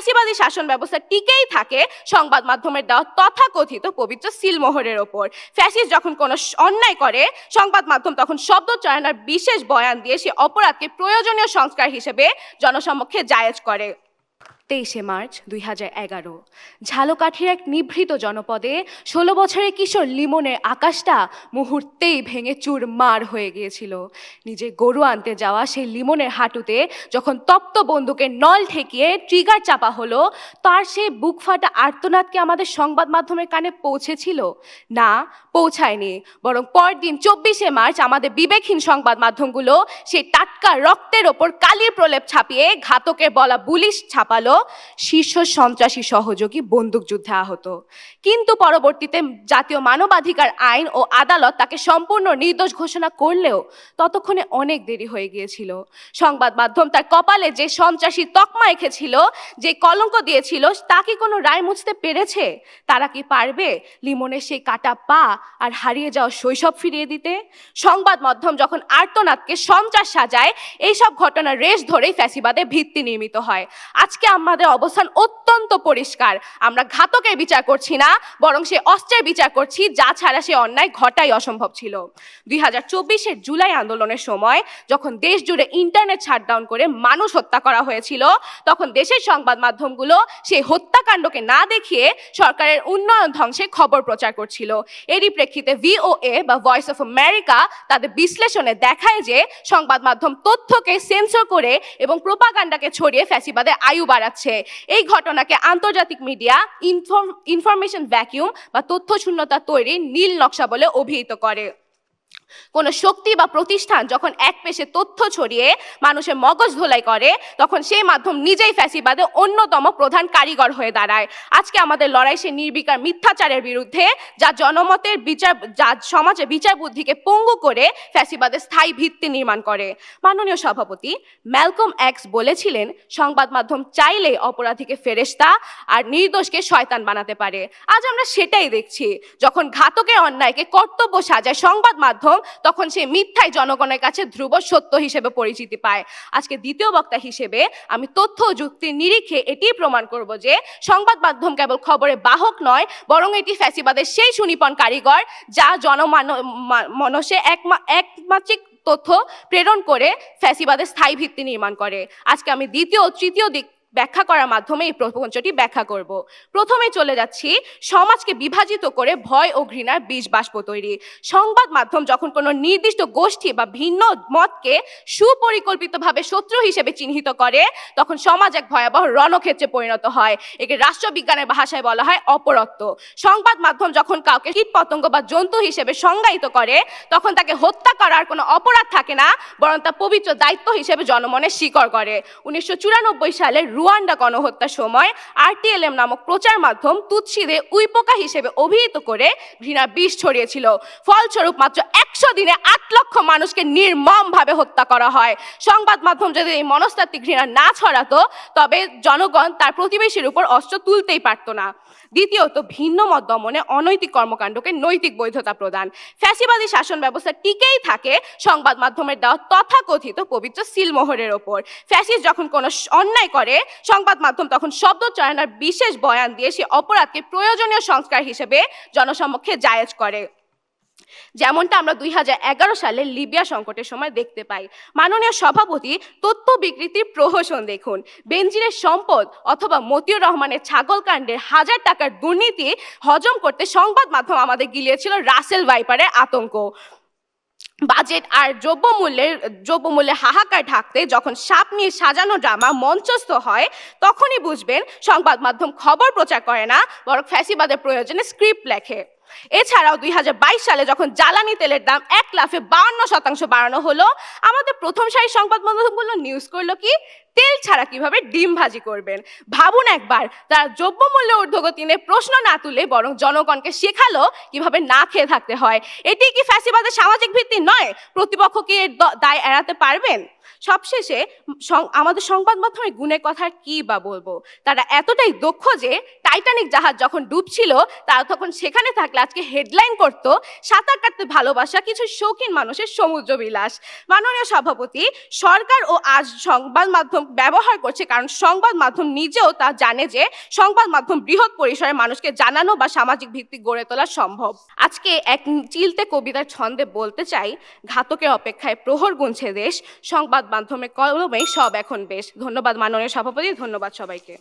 ফ্যাসিবাদী শাসন ব্যবস্থা টিকেই থাকে সংবাদ মাধ্যমের দেওয়া তথাকথিত পবিত্র সিলমোহরের ওপর। ফ্যাসিস্ট যখন কোনো অন্যায় করে, সংবাদ মাধ্যম তখন শব্দচয়ন আর বিশেষ বয়ান দিয়ে সে অপরাধকে প্রয়োজনীয় সংস্কার হিসেবে জনসমক্ষে জায়েজ করে। 23শে মার্চ 2011 ঝালকাঠির এক নিভৃত জনপদে 16 বছরের কিশোর লিমনের আকাশটা মুহূর্তেই ভেঙে চুরমার হয়ে গিয়েছিল। নিজে গরু আনতে যাওয়া সেই লিমনের হাঁটুতে যখন তপ্ত বন্দুকের নল ঠেকিয়ে ট্রিগার চাপা হলো, তার সেই বুক ফাটা আর্তনাদকে আমাদের সংবাদ মাধ্যমের কানে পৌঁছেছিল? না, পৌঁছায়নি। বরং পরদিন 24শে মার্চ আমাদের বিবেকহীন সংবাদ মাধ্যমগুলো সেই টাটকা রক্তের ওপর কালির প্রলেপ ছাপিয়ে ঘাতকের বলা পুলিশ ছাপালো শীর্ষ সন্ত্রাসী সহযোগী বন্দুকযুদ্ধে আহত। কিন্তু পরবর্তীতে জাতীয় মানবাধিকার আইন ও আদালত তাকে সম্পূর্ণ নির্দোষ ঘোষণা করলেও ততক্ষণে অনেক দেরি হয়ে গিয়েছিল। সংবাদ মাধ্যম তার কপালে যে সন্ত্রাসী তকমা এঁকেছিল, যে কলঙ্ক দিয়েছিল, তা কি কোনো রায় মুছতে পেরেছে? তারা কি পারবে লিমনের সেই কাটা পা আর হারিয়ে যাওয়া শৈশব ফিরিয়ে দিতে? সংবাদ মাধ্যম যখন আর্তনাদকে সন্ত্রাস সাজায়, এইসব ঘটনার রেশ ধরেই ফ্যাসিবাদের ভিত্তি নির্মিত হয়। আজকে আমাদের অবস্থান অত্যন্ত পরিষ্কার। আমরা ঘাতকের বিচার করছি না, বরং সে অস্ত্রের বিচার করছি যা ছাড়া সে অন্যায় ঘটাই অসম্ভব ছিল। 2024-এর জুলাই আন্দোলনের সময় যখন দেশ জুড়ে ইন্টারনেট শাটডাউন করে মানুষ হত্যা করা হয়েছিল, তখন দেশের সংবাদ মাধ্যমগুলো সেই হত্যাকাণ্ডকে না দেখিয়ে সরকারের উন্নয়ন ধ্বংসের খবর প্রচার করছিল। এরই প্রেক্ষিতে VOA বা ভয়েস অফ আমেরিকা তাদের বিশ্লেষণে দেখায় যে সংবাদ মাধ্যম তথ্যকে সেন্সর করে এবং প্রোপাগান্ডাকে ছড়িয়ে ফ্যাসিবাদের আয়ু বাড়াচ্ছে। এই ঘটনাকে আন্তর্জাতিক মিডিয়া ইনফরমেশন ভ্যাকিউম বা তথ্য শূন্যতা তৈরির নীল নকশা বলে অভিহিত করে। কোনো শক্তি বা প্রতিষ্ঠান যখন এক পেশে তথ্য ছড়িয়ে মানুষের মগজ ধোলাই করে, তখন সেই মাধ্যম নিজেই ফ্যাসিবাদের অন্যতম প্রধান কারিগর হয়ে দাঁড়ায়। আজকে আমাদের লড়াই সে নির্বিকার মিথ্যাচারের বিরুদ্ধে, যা জনমতের বিচার, যা সমাজে বিচার বুদ্ধিকে পঙ্গু করে ফ্যাসিবাদের স্থায়ী ভিত্তি নির্মাণ করে। মাননীয় সভাপতি ম্যালকম এক্স বলেছিলেন, সংবাদ মাধ্যম চাইলে অপরাধীকে ফেরেশতা আর নির্দোষকে শয়তান বানাতে পারে। আজ আমরা সেটাই দেখছি। যখন ঘাতকের অন্যায়কে কর্তব্য সাজায় সংবাদ মাধ্যম, তখন সে মিথ্যায় জনগণের কাছে ধ্রুব সত্য হিসেবে পরিচিতি পায়। আজকে দ্বিতীয় বক্তা হিসেবে আমি তথ্য ও যুক্তির নিরিখে এটি প্রমাণ করব যে সংবাদ মাধ্যম কেবল খবরের বাহক নয়, বরং এটি ফ্যাসিবাদের সেই সুনিপন কারিগর যা জনমানসে একমাত্রিক তথ্য প্রেরণ করে ফ্যাসিবাদের স্থায়ী ভিত্তি নির্মাণ করে। আজকে আমি দ্বিতীয় ও তৃতীয় দিক ব্যাখ্যা করার মাধ্যমে এই প্রপঞ্চটি ব্যাখ্যা করব। প্রথমে চলে যাচ্ছি সমাজকে বিভাজিত করে ভয় ও ঘৃণার বীজ বাষ্প তৈরি। সংবাদ মাধ্যম যখন কোনো নির্দিষ্ট গোষ্ঠী বা ভিন্ন মতকে সুপরিকল্পিতভাবে শত্রু হিসেবে চিহ্নিত করে, তখন সমাজ এক ভয়াবহ রণক্ষেত্রে পরিণত হয়। একে রাষ্ট্রবিজ্ঞানের ভাষায় বলা হয় অপরত্ব। সংবাদ মাধ্যম যখন কাউকে কীটপতঙ্গ বা জন্তু হিসেবে সংজ্ঞায়িত করে, তখন তাকে হত্যা করার কোনো অপরাধ থাকে না, বরং তা পবিত্র দায়িত্ব হিসেবে জনমনে স্বীকার করে। 1994 সালের রুয়ান্ডা গণহত্যার সময় RTLM নামক প্রচার মাধ্যম তুৎসীদের উইপোকা হিসেবে অভিহিত করে ঘৃণার বিষ ছড়িয়েছিল। ফলস্বরূপ মাত্র 100 দিনে 8 লক্ষ মানুষকে নির্মমভাবে হত্যা করা হয়। সংবাদ মাধ্যম যদি এই মনস্তাত্ত্বিক ঘৃণা না ছড়াতো, তবে জনগণ তার প্রতিবেশীর উপর অস্ত্র তুলতেই পারত না। দ্বিতীয়ত, ভিন্ন মত দমনে অনৈতিক কর্মকাণ্ডকে নৈতিক বৈধতা প্রদান। ফ্যাসিবাদী শাসন ব্যবস্থা টিকেই থাকে সংবাদ মাধ্যমের দেওয়া তথাকথিত পবিত্র সিলমোহরের ওপর। ফ্যাসিস্ট যখন কোনো অন্যায় করে, সংবাদ মাধ্যম তখন শব্দচয়ন আর বিশেষ বয়ান দিয়ে সে অপরাধকে প্রয়োজনীয় সংস্কার হিসেবে জনসমক্ষে জায়েজ করে। যেমনটা আমরা 2011 সালে লিবিয়া সংকটের সময় দেখতে পাই। মাননীয় সভাপতি তথ্য বিকৃতির প্রহসন দেখুন। বেনজিরের সম্পদ অথবা মতিউর রহমানের ছাগল কাণ্ডের হাজার টাকার দুর্নীতি হজম করতে সংবাদ মাধ্যম আমাদের গিলিয়েছিল রাসেল ভাইপারের আতঙ্ক। বাজেট আর দ্রব্যমূল্যে হাহাকার ঢাকতে যখন সাপ নিয়ে সাজানো ড্রামা মঞ্চস্থ হয়, তখনই বুঝবেন সংবাদ মাধ্যম খবর প্রচার করে না, বরং ফ্যাসিবাদের প্রয়োজনে স্ক্রিপ্ট লেখে। এছাড়াও 2022 সালে যখন জ্বালানি তেলের দাম 1 লাফে 52% বাড়ানো হলো, আমাদের প্রথম সারি সংবাদ মাধ্যমগুলো নিউজ করলো কি তেল ছাড়া কিভাবে ডিম ভাজি করবেন। ভাবুন একবার, তারা দ্রব্যমূল্য ঊর্ধ্বগতি নিয়ে প্রশ্ন না তুলে বরং জনগণকে শেখালো কিভাবে না খেয়ে থাকতে হয়। এটি কি ফ্যাসিবাদের সামাজিক ভিত্তি নয়? প্রতিপক্ষ কি এর দায় এড়াতে পারবেন? সবশেষে আমাদের সংবাদ মাধ্যমের গুণের কথা কি বা বলবো। তারা এতটাই দক্ষ যে টাইটানিক জাহাজ যখন ডুবছিল, তারা তখন সেখানে থাকলে আজকে হেডলাইন করত সাঁতার কাটতে ভালোবাসা কিছু শৌখিন মানুষের সমুদ্র বিলাস। মাননীয় সভাপতি, সরকার ও আজ সংবাদ মাধ্যমকে ব্যবহার করছে, কারণ সংবাদ মাধ্যম নিজেও তা জানে যে সংবাদ মাধ্যম বৃহৎ পরিসরে মানুষকে জানানো বা সামাজিক ভিত্তি গড়ে তোলা সম্ভব। আজকে এক চিলতে কবিতার ছন্দে বলতে চাই, ঘাতকের অপেক্ষায় প্রহর গুনছে দেশ, সংবাদ মাধ্যমের কলমে সব এখন বেশ। ধন্যবাদ মাননীয় সভাপতি, ধন্যবাদ সবাইকে।